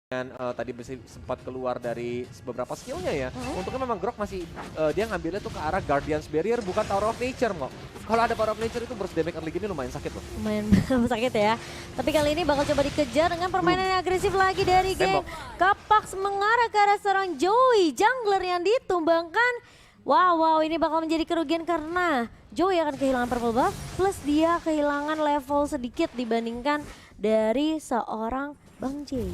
dengan tadi sempat keluar dari beberapa skillnya ya. Untungnya memang Grok masih dia ngambilnya tuh ke arah Guardian's Barrier bukan Tower of Nature kok. Kalau ada Power of Nature itu burst damage early gini lumayan sakit loh. Lumayan sakit ya. Tapi kali ini bakal coba dikejar dengan permainan yang agresif lagi dari geng Kapak mengarah ke arah seorang Joey, jungler yang ditumbangkan. Wow, ini bakal menjadi kerugian karena Joey akan kehilangan purple buff plus dia kehilangan level sedikit dibandingkan dari seorang Bang J.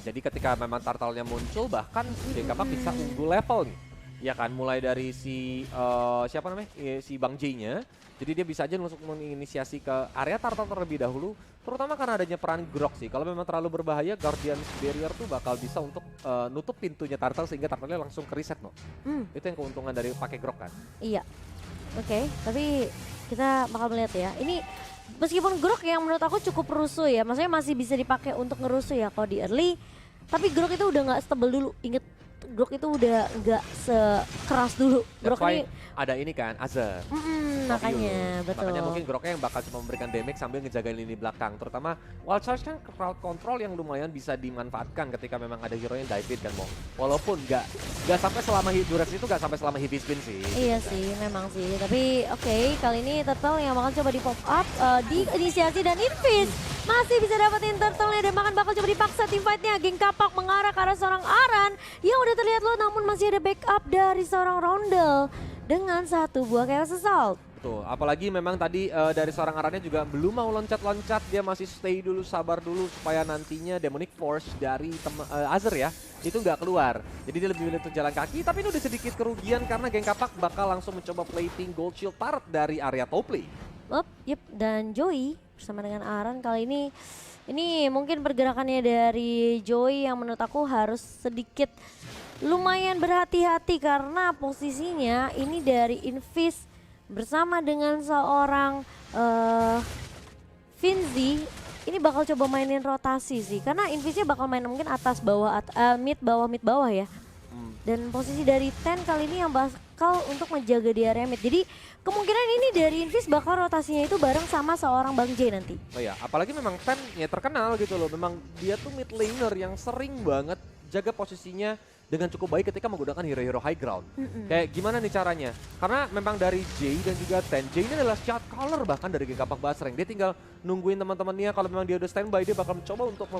Jadi ketika memang Turtle-nya muncul bahkan geng Kapak bisa unggul level nih. Ya kan, mulai dari si siapa namanya? Si Bang J-nya. Jadi dia bisa aja langsung menginisiasi ke area Turtle terlebih dahulu, terutama karena adanya peran Grok sih. Kalau memang terlalu berbahaya, Guardian's Barrier tuh bakal bisa untuk nutup pintunya Turtle sehingga Turtle-nya langsung ke reset no. Itu yang keuntungan dari pakai Grok kan. Iya. Oke, tapi kita bakal melihat ya. Ini meskipun Grok yang menurut aku cukup rusuh ya, maksudnya masih bisa dipakai untuk ngerusuh ya kalau di early. Tapi Grok itu udah nggak stable dulu. Inget, Grok itu udah nggak sekeras dulu. Grok ini ada ini kan, Azir. Makanya, betul. Makanya mungkin Groknya yang bakal cuma memberikan damage sambil ngejagain lini belakang. Terutama Wild Charge kan crowd control yang lumayan bisa dimanfaatkan ketika memang ada hero yang dive kan Mo. Walaupun nggak sampai selama durasi itu nggak sampai selama heavy spin sih. Iya sih, memang sih. Tapi oke, kali ini Turtle yang bakal coba di pop up, di inisiasi dan Invis. Masih bisa dapetin Turtle-nya dan bahkan bakal coba dipaksa team fight-nya. Geng Kapak mengarah ke arah seorang Aran yang udah terlihat low namun masih ada backup dari seorang Roundel dengan satu buah Chaos Assault. Betul, apalagi memang tadi dari seorang Arannya juga belum mau loncat-loncat, dia masih stay dulu, sabar dulu supaya nantinya Demonic Force dari Azir ya, itu nggak keluar. Jadi dia lebih milih untuk jalan kaki, tapi ini udah sedikit kerugian karena geng Kapak bakal langsung mencoba plating Gold Shield turret dari area top lane. Dan Joey bersama dengan Aran kali ini mungkin pergerakannya dari Joey yang menurut aku harus sedikit lumayan berhati-hati karena posisinya ini dari Invis bersama dengan seorang Finzi ini bakal coba mainin rotasi sih karena Invisnya bakal main mungkin atas bawah mid bawah ya. Dan posisi dari Ten kali ini yang bakal untuk menjaga di area mid. Jadi kemungkinan ini dari Invis bakal rotasinya itu bareng sama seorang Bang J nanti. Oh ya, apalagi memang Ten ya terkenal gitu loh. Memang dia tuh mid laner yang sering banget jaga posisinya dengan cukup baik ketika menggunakan hero-hero high ground. Kayak gimana nih caranya? Karena memang dari J dan juga Ten, J ini adalah shot caller bahkan dari geng Kapak Basreng. Dia tinggal nungguin teman-temannya kalau memang dia udah standby, dia bakal mencoba untuk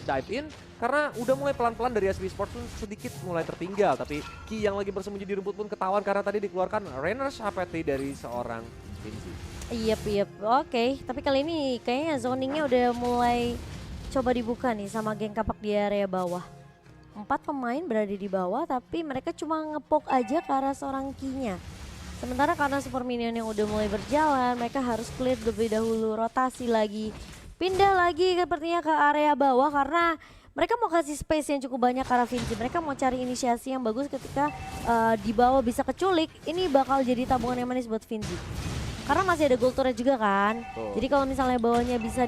dive in. Karena udah mulai pelan-pelan dari SB Sports pun sedikit mulai tertinggal. Tapi Ki yang lagi bersembunyi di rumput pun ketahuan karena tadi dikeluarkan Rainer's HPT dari seorang Vinci. Iya. Oke, tapi kali ini kayaknya zoningnya udah mulai coba dibuka nih sama geng Kapak di area bawah. 4 pemain berada di bawah tapi mereka cuma ngepok aja ke arah seorang Ki-nya. Sementara karena super minion yang udah mulai berjalan, mereka harus clear lebih dahulu, rotasi lagi. Pindah lagi sepertinya ke area bawah karena mereka mau kasih space yang cukup banyak ke arah Vinci. Mereka mau cari inisiasi yang bagus ketika di bawah bisa keculik. Ini bakal jadi tabungan yang manis buat Vinci. Karena masih ada gold turret juga kan. Jadi kalau misalnya bawahnya bisa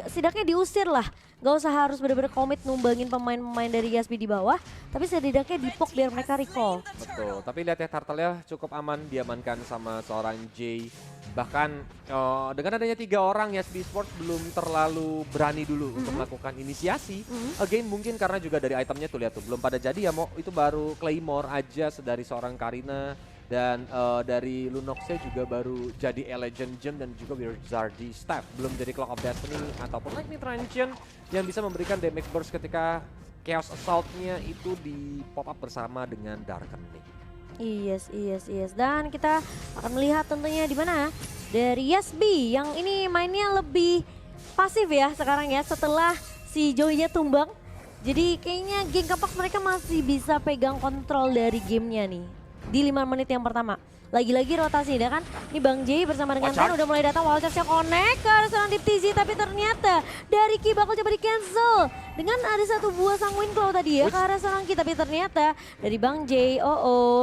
setidaknya diusir lah. Gak usah harus bener-bener komit numbangin pemain-pemain dari Yasby di bawah. Tapi setidaknya dipok biar mereka recall. Betul, tapi lihat ya Turtle-nya cukup aman diamankan sama seorang J. Bahkan dengan adanya 3 orang Yasby Sports belum terlalu berani dulu untuk melakukan inisiasi. Again mungkin karena juga dari itemnya tuh lihat tuh belum pada jadi ya, mau itu baru Claymore aja dari seorang Karina. Dan dari Lunoxnya juga baru jadi Legend Gem dan juga Wizardy Staff. Belum jadi Clock of Destiny ataupun Lightning Transient yang bisa memberikan damage burst ketika Chaos Assault-nya itu di pop up bersama dengan Darkening. Yes. Dan kita akan melihat tentunya di mana dari Yasby yang ini mainnya lebih pasif ya sekarang ya setelah si Joey-nya tumbang. Jadi kayaknya geng Kapak mereka masih bisa pegang kontrol dari gamenya nih. Di 5 menit yang pertama. Lagi-lagi rotasi ya kan. Ini Bang J bersama dengan Ten udah mulai datang. Wild Charge-nya connect ke arah seorang TZ. Tapi ternyata dari Ki bakal coba di cancel. Dengan ada satu buah Sanguine Claw tadi ya ke arah seorang Ki. Tapi ternyata dari Bang J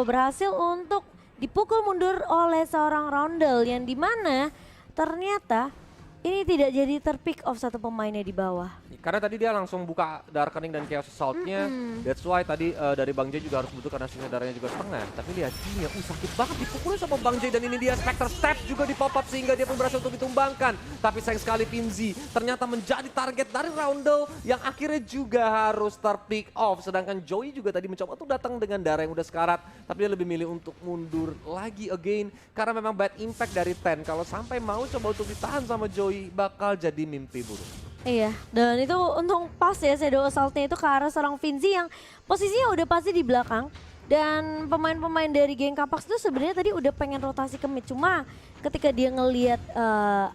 berhasil untuk dipukul mundur oleh seorang Roundel. Yang dimana ternyata ini tidak jadi terpick off satu pemainnya di bawah. karena tadi dia langsung buka Darkening dan Chaos Assault-nya. That's why tadi dari Bang J juga harus butuh karena sinyal darahnya juga setengah. Tapi lihat ini sakit banget dipukulin sama Bang J, dan ini dia Spectre Step juga di pop up sehingga dia pun berhasil untuk ditumbangkan. Tapi sayang sekali Finzi ternyata menjadi target dari Roundel yang akhirnya juga harus terpick off. Sedangkan Joey juga tadi mencoba tuh datang dengan darah yang udah sekarat, tapi dia lebih milih untuk mundur lagi again karena memang bad impact dari Ten. Kalau sampai mau coba untuk ditahan sama Joey bakal jadi mimpi buruk. Iya, dan itu untung pas ya Shadow Assault-nya itu ke arah seorang Finzi yang posisinya udah pasti di belakang. Dan pemain-pemain dari geng Capax itu sebenarnya tadi udah pengen rotasi ke mid. Cuma ketika dia ngelihat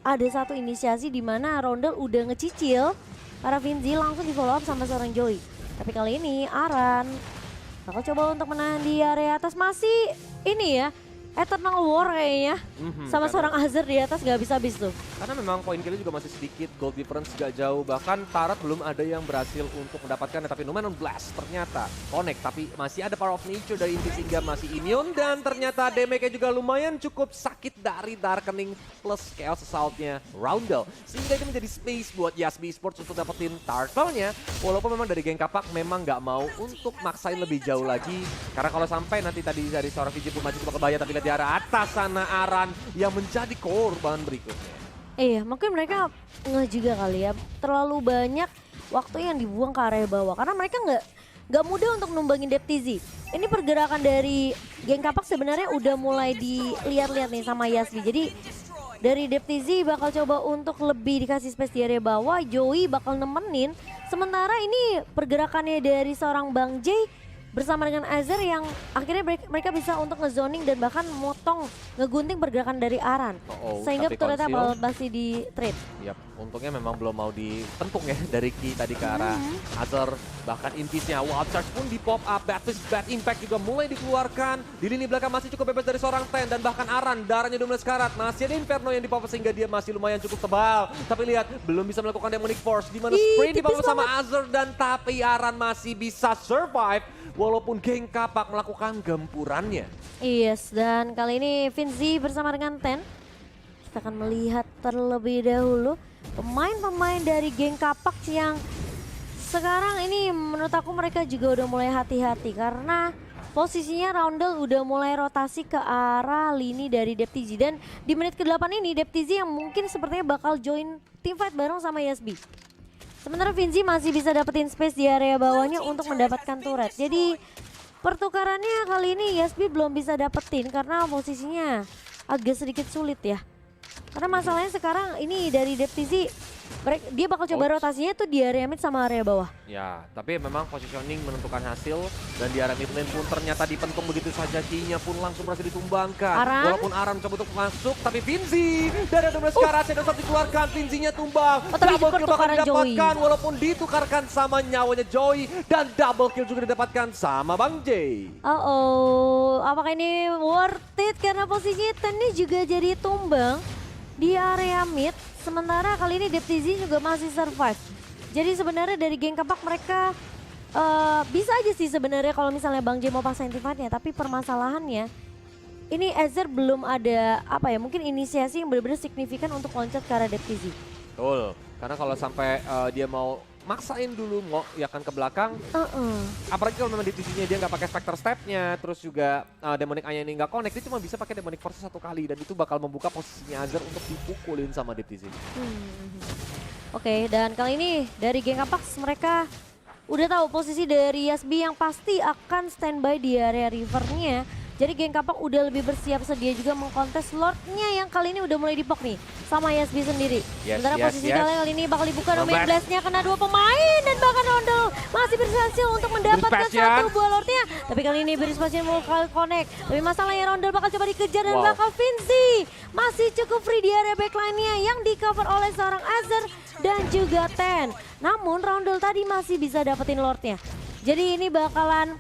ada satu inisiasi di mana Roundel udah ngecicil, para Finzi langsung di follow up sama seorang Joey. Tapi kali ini Aran bakal coba untuk menahan di area atas, masih ini ya, Eternal War kayaknya, sama seorang Azir di atas gak bisa habis tuh. Karena memang poin killnya juga masih sedikit, gold difference gak jauh, bahkan Tarat belum ada yang berhasil untuk mendapatkannya. Tapi Numenon Blast ternyata connect, tapi masih ada Power of Nature dari Inti sehingga masih immune. Dan ternyata damage-nya juga lumayan cukup sakit dari Darkening plus Chaos Assault-nya Roundel. Sehingga itu menjadi space buat Yasbi Esports untuk dapetin turtle-nya. Walaupun memang dari geng Kapak memang gak mau untuk maksain lebih jauh lagi. Karena kalau sampai nanti tadi dari seorang VG pun maju ke bahaya, tapi lihat di arah atas sana Aran yang menjadi korban berikutnya. Iya, mungkin mereka ngeh juga kali ya, terlalu banyak waktu yang dibuang ke area bawah karena mereka nggak mudah untuk numbangin Deptizi. Ini pergerakan dari geng Kapak sebenarnya udah mulai dilihat-lihat nih sama Yasbi. Jadi dari Deptizi bakal coba untuk lebih dikasih space di area bawah, Joey bakal nemenin. Sementara ini pergerakannya dari seorang Bang J bersama dengan Azir yang akhirnya mereka bisa untuk ngezoning dan bahkan motong, ngegunting pergerakan dari Aran. Sehingga turretnya masih di trade. Yap, untungnya memang belum mau dipentung ya dari Ki tadi ke arah Azir. Bahkan intisnya Wild Charge pun di pop up, bad impact juga mulai dikeluarkan. Di lini belakang masih cukup bebas dari seorang Ten dan bahkan Aran darahnya udah mulai sekarat. Masih ada Inferno yang di pop up sehingga dia masih lumayan cukup tebal. Tapi lihat belum bisa melakukan Demonic Force di mana sprint di pop up sama Azir, dan tapi Aran masih bisa survive. Walaupun geng Kapak melakukan gempurannya. Yes, dan kali ini Finzi bersama dengan Ten. Kita akan melihat terlebih dahulu pemain-pemain dari geng Kapak yang sekarang ini menurut aku mereka juga udah mulai hati-hati karena posisinya Roundel udah mulai rotasi ke arah lini dari Deptizi. Dan di menit ke-8 ini Deptizi yang mungkin sepertinya bakal join teamfight bareng sama Yasbi. Sementara Finzi masih bisa dapetin space di area bawahnya untuk mendapatkan turret. Jadi pertukarannya kali ini Yasbi belum bisa dapetin karena posisinya agak sedikit sulit ya. Karena masalahnya sekarang ini dari Deptizi, dia bakal coba rotasinya tuh di area mid sama area bawah. Ya, tapi memang positioning menentukan hasil, dan di area mid lane pun ternyata dipentung begitu saja. Kinya pun langsung berhasil ditumbangkan. Walaupun Aran coba untuk masuk, tapi Finzi dari 12 karat Shadow dikeluarkan, Finzinya tumbang. Double kill bakal didapatkan walaupun ditukarkan sama nyawanya Joey, dan double kill juga didapatkan sama Bang J. Apakah ini worth it karena posisinya Tennya juga jadi tumbang di area mid, sementara kali ini Deptizi juga masih survive. Jadi sebenarnya dari geng Kapak mereka bisa aja sih sebenarnya kalau misalnya Bang J mau pasang teamfight-nya, tapi permasalahannya ini Azir belum ada apa ya, mungkin inisiasi yang benar-benar signifikan untuk loncat ke arah Deptizi. Betul, karena kalau sampai dia mau maksain dulu mau ya kan ke belakang, apalagi kalau memang di tujuhnya dia nggak pakai Spectre Step-nya, terus juga Demonic Eye ini nggak connect, dia cuma bisa pakai Demonic Force satu kali, dan itu bakal membuka posisinya Azir untuk dipukulin sama Deptizi. Oke, dan kali ini dari geng Apax mereka udah tahu posisi dari Yasbi yang pasti akan standby di area rivernya. Jadi geng Kapak udah lebih bersiap sedia juga mengkontes Lordnya yang kali ini udah mulai dipok nih sama Yasbi sendiri. Sementara posisi kali ini bakal dibuka Domain Blast-nya kena 2 pemain, dan bahkan Roundel masih berhasil untuk mendapatkan satu buah Lordnya. Tapi kali ini Berispasion mau connect. Tapi masalahnya Roundel bakal coba dikejar dan bakal Finzi masih cukup free di area backline-nya yang di cover oleh seorang Azir dan juga Ten. Namun Roundel tadi masih bisa dapetin Lordnya. Jadi ini bakalan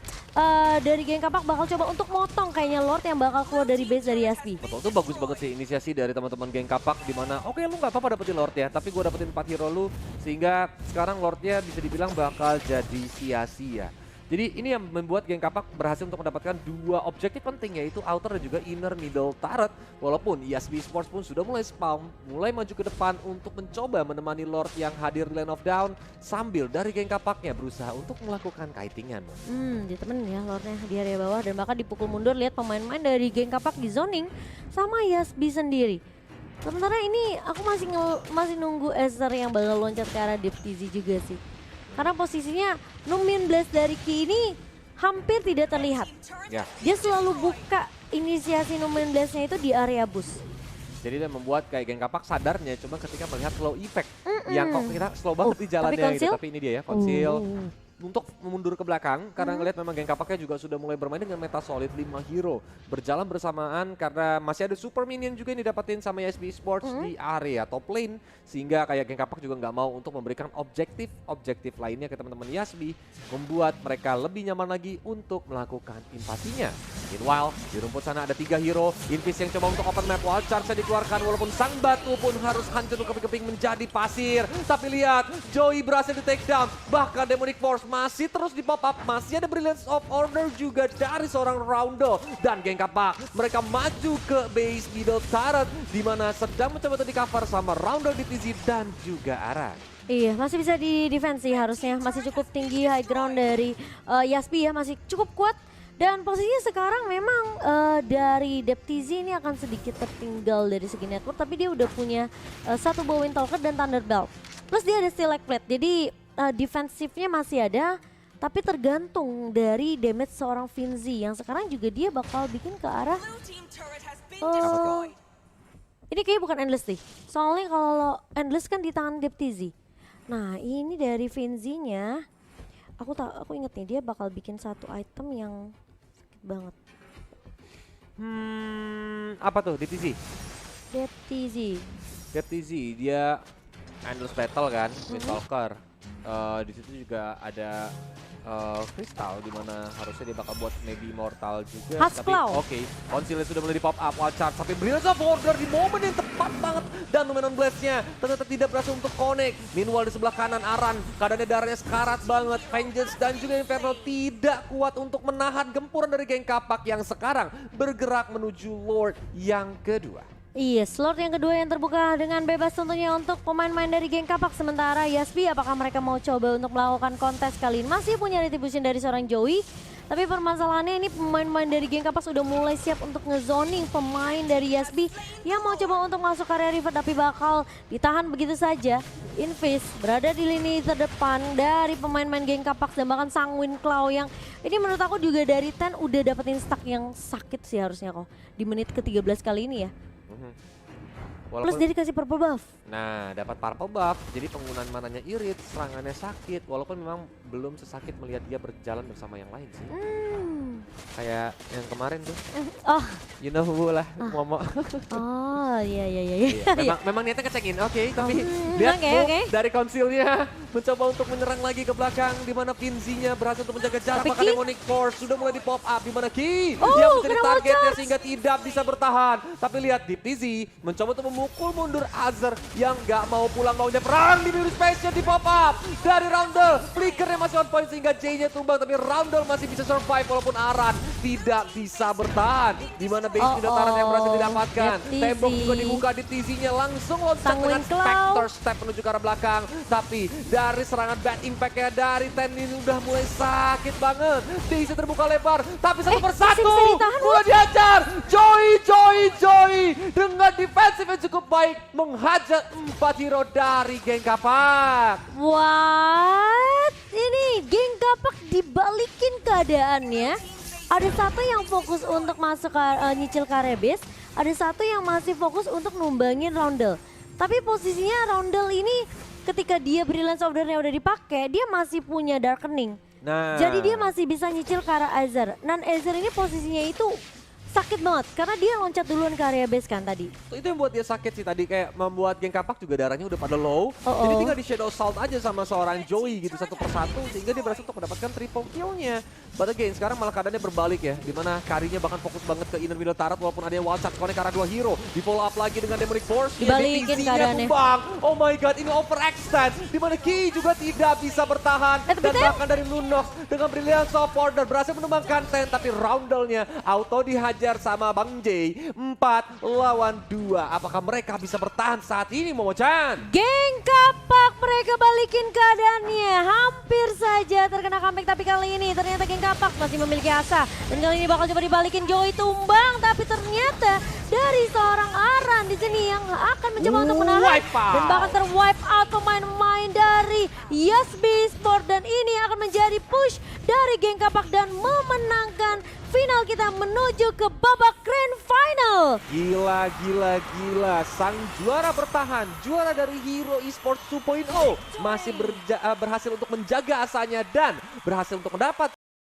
dari geng Kapak bakal coba untuk motong kayaknya Lord yang bakal keluar dari base dari Yasbi. Betul, itu bagus banget sih inisiasi dari teman-teman geng Kapak, dimana oke, lu nggak apa-apa dapetin Lord ya, tapi gue dapetin 4 hero lu, sehingga sekarang Lordnya bisa dibilang bakal jadi sia-sia. Jadi ini yang membuat Geng Kapak berhasil untuk mendapatkan 2 objektif penting, yaitu outer dan juga inner middle turret. Walaupun ESB Sports pun sudah mulai spam, mulai maju ke depan untuk mencoba menemani Lord yang hadir di Lane of Down, sambil dari Geng Kapaknya berusaha untuk melakukan kitingan. Ditemenin ya Lordnya di area bawah dan bahkan dipukul mundur. Lihat pemain-pemain dari Geng Kapak di zoning sama Yasbi sendiri. Sementara ini aku masih nunggu Ezer yang bakal loncat ke arah Deep TZ juga sih. Karena posisinya Numin Blast dari Ki ini hampir tidak terlihat. Ya. Dia selalu buka inisiasi Numin Blast-nya itu di area bus. Jadi dia membuat kayak Geng Kapak sadarnya cuma ketika melihat slow effect. Yang kok kira slow banget di jalannya gitu. Tapi ini dia ya, konsil. Untuk mundur ke belakang karena ngelihat memang Geng Kapaknya juga sudah mulai bermain dengan meta solid 5 hero berjalan bersamaan karena masih ada super minion juga yang didapetin sama YSB Sports di area top lane, sehingga kayak Geng Kapak juga nggak mau untuk memberikan objektif lainnya ke teman-teman YSB, membuat mereka lebih nyaman lagi untuk melakukan invasinya. Meanwhile di rumput sana ada 3 hero, Invis yang coba untuk open map, wild charge dikeluarkan walaupun sang batu pun harus hancur keping-keping menjadi pasir. Tapi lihat Joey berhasil di take down, bahkan Demonic Force masih terus di pop up, masih ada Brilliance of Order juga dari seorang Roundel dan Geng Kapak. Mereka maju ke base middle turret di mana sedang mencoba di cover sama Roundel, DPZ dan juga Ara. Iya, masih bisa di defense sih harusnya, masih cukup tinggi high ground dari Yasbi ya, masih cukup kuat. Dan posisinya sekarang memang dari DepTZ ini akan sedikit tertinggal dari segi network, tapi dia udah punya satu Bow Windtalker dan Thunderbelt. Plus dia ada Stilek Plate, jadi defensifnya masih ada, tapi tergantung dari damage seorang Finzi yang sekarang juga dia bakal bikin ke arah ini kayaknya bukan Endless nih, soalnya kalau Endless kan di tangan DepTZ. Nah ini dari Finzi-nya aku inget nih dia bakal bikin satu item yang sakit banget. Apa tuh DPZ? DepTZ dia Endless Battle kan, Windtalker. Di situ juga ada Crystal di mana harusnya dia bakal buat maybe Immortal juga. Tapi oke, konsilnya sudah mulai di pop up, wild charge sampai Brilliance of Order di momen yang tepat banget dan Numenon Blast-nya ternyata tidak berhasil untuk connect. Meanwhile di sebelah kanan Aran, keadaannya darahnya sekarat banget. Vengeance dan juga Inferno tidak kuat untuk menahan gempuran dari Geng Kapak yang sekarang bergerak menuju Lord yang kedua. Iya, slot yang kedua yang terbuka dengan bebas tentunya untuk pemain-pemain dari Geng Kapak. Sementara Yasbi apakah mereka mau coba untuk melakukan kontes kali ini? Masih punya retribution dari seorang Joey. Tapi permasalahannya ini pemain-pemain dari Geng Kapak sudah mulai siap untuk ngezoning pemain dari Yasbi yang mau coba untuk masuk area river, tapi bakal ditahan begitu saja. Invis berada di lini terdepan dari pemain-pemain Geng Kapak dan bahkan sang Winclaw yang ini menurut aku juga dari Ten udah dapetin stack yang sakit sih harusnya kok di menit ke-13 kali ini ya. Plus dia dikasih purple buff. Nah, dapat purple buff, jadi penggunaan mananya irit, serangannya sakit. Walaupun memang belum sesakit melihat dia berjalan bersama yang lain sih. Kayak yang kemarin tuh. You know who lah, Momo. Oh, iya. Memang niatnya kecengin, tapi lihat dari konsilnya mencoba untuk menyerang lagi ke belakang, di mana Finzi-nya berhasil untuk menjaga jarak. Maka Demonic Force sudah mulai di pop up, di mana Ki yang menjadi targetnya sehingga tidak bisa bertahan. Tapi lihat DPZ mencoba untuk memukul mundur Azir yang gak mau pulang, maunya perang di Mirror Space-nya di pop up dari Roundel. Flickernya masih on point sehingga J-nya tumbang, tapi Roundel masih bisa survive walaupun Aran tidak bisa bertahan. Di mana base pindahan yang berhasil didapatkan. Tembok juga dibuka di TZ-nya, langsung loncat dengan Spectre Step menuju ke arah belakang. Tapi dari serangan bad impact-nya dari Ten ini udah mulai sakit banget. TZ terbuka lebar, tapi satu persatu mulai dihajar. Joey dengan defensif yang cukup baik menghajar 4 hero dari Geng Kapak. What? Ini Geng Kapak dibalikin keadaannya. Ada satu yang fokus untuk masuk ke nyicil ke area base, ada satu yang masih fokus untuk numbangin Roundel. Tapi posisinya Roundel ini ketika dia Brilliance of Order-nya udah dipakai, dia masih punya Darkening. Nah, jadi dia masih bisa nyicil ke arah Azir. Dan Azir ini posisinya itu sakit banget karena dia loncat duluan ke area base kan tadi. Itu yang buat dia sakit sih tadi, kayak membuat geng kapak juga darahnya udah pada low. Oh, Jadi oh. tinggal di shadow assault aja sama seorang Joey gitu satu persatu sehingga dia berhasil untuk mendapatkan triple kill-nya. But again, sekarang malah keadaannya berbalik ya, dimana Karinya bahkan fokus banget ke inner middle turret walaupun ada yang one shot connect karena 2 hero. Di follow up lagi dengan Demonic Force. Dibalikin keadaannya. Tumbang. Oh my god, ini overextend. Dimana Ki juga tidak bisa bertahan. Tapi Dan Tem- bahkan dari Lunox dengan Brilliance of Order berhasil menumbangkan Ten, tapi Roundel-nya auto dihajar sama Bang J. 4 lawan 2. Apakah mereka bisa bertahan saat ini, Momo-chan? Geng kapak mereka balikin keadaannya. Hampir saja terkena comeback tapi kali ini ternyata geng kapak masih memiliki asa. Dan kali ini bakal coba dibalikin Joey tumbang tapi ternyata dari seorang Aran di sini yang akan mencoba untuk menahan Wipe out. dan bahkan terwipe out pemain-pemain dari Yasbi Sport dan ini akan menjadi push dari geng kapak dan memenangkan final kita menuju ke babak grand final. Gila, gila, gila. Sang juara bertahan, juara dari Hero Esports 2.0 masih berhasil untuk menjaga asanya dan berhasil untuk mendapat